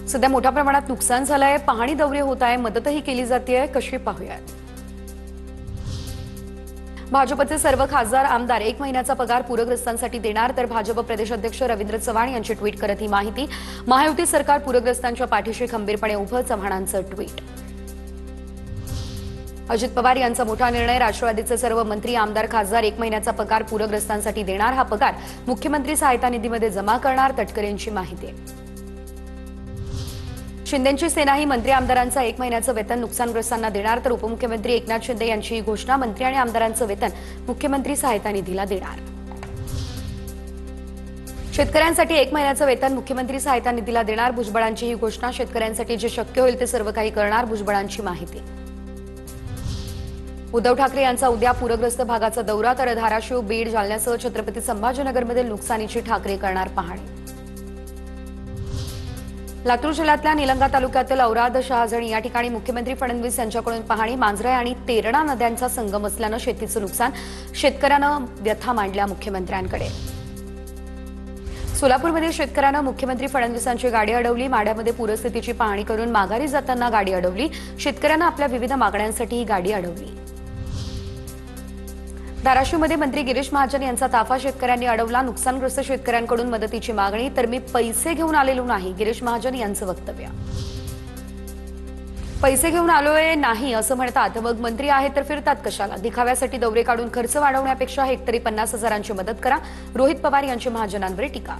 सध्या मोठ्या प्रमाणात नुकसान झालंय, पाहणी दौरे होत आहे, मदतही केली जाते, कशी पाहूयात। भाजपचे सर्व खासदार आमदार 1 महिन्याचा पगार पूरग्रस्तांसाठी देणार, तर भाजप प्रदेशाध्यक्ष रवींद्र चव्हाण यांची ट्विट करत ही माहिती। महायुती सरकार पूरग्रस्तांच्या पाठीशी खंबीरपणे उभं, चव्हाणांचं ट्विट। अजित पवार यांचा मोठा निर्णय, राष्ट्रवादीचे सर्व मंत्री आमदार खासदार 1 महिन्याचा पगार पूरग्रस्तांसाठी देणार, हा पगार मुख्यमंत्री सहायता निधीमध्ये जमा करणार, तटकरेंची माहिती। शिंदेंची सेनाही मंत्री आमदारांचा 1 महिन्याचं वेतन नुकसानग्रस्तांना देणार, तर उपमुख्यमंत्री एकनाथ शिंदे यांची घोषणा, मंत्री आणि आमदारांचं वेतन मुख्यमंत्री सहायता निधीला देणार। शेतकऱ्यांसाठी 1 महिन्याचं वेतन मुख्यमंत्री सहायता निधीला देणार, भुजबळांची ही घोषणा, शेतकऱ्यांसाठी जे शक्य होईल ते सर्व काही करणार, भुजबळांची माहिती। उद्धव ठाकरे यांचा उद्या पूरग्रस्त भागाचा दौरा, तर धाराशिव, बीड, जालन्यासह छत्रपती संभाजीनगरमधील नुकसानीची ठाकरे करणार पाहणी। लातूर जिल्ह्यातल्या निलंगा तालुक्यातील औराद, शहाजणी या ठिकाणी मुख्यमंत्री फडणवीस यांच्याकडून पाहणी। मांजरा आणि तेरणा नद्यांचा संगम असल्यानं शेतीचं नुकसान, शेतकऱ्यानं व्यथा मांडल्या मुख्यमंत्र्यांकडे। सोलापूरमध्ये शेतकऱ्यानं मुख्यमंत्री फडणवीसांची गाडी अडवली, माढ्यामध्ये पूरस्थितीची पाहणी करून माघारी जाताना गाडी अडवली, शेतकऱ्यांना आपल्या विविध मागण्यांसाठी ही गाडी अडवली। धाराशिवमध्ये मंत्री गिरीश महाजन यांचा ताफा शेतकऱ्यांनी अडवला, नुकसानग्रस्त शेतकऱ्यांकडून मदतीची मागणी, तर मी पैसे घेऊन आलेलो नाही, गिरीश महाजन यांचं वक्तव्य। पैसे घेऊन आलोय नाही असं म्हणतात, मग मंत्री आहेत तर फिरतात कशाला, दिखाव्यासाठी दौरे काढून खर्च वाढवण्यापेक्षा हेक्टरी 50,000ची मदत करा, रोहित पवार यांची महाजनांवर टीका।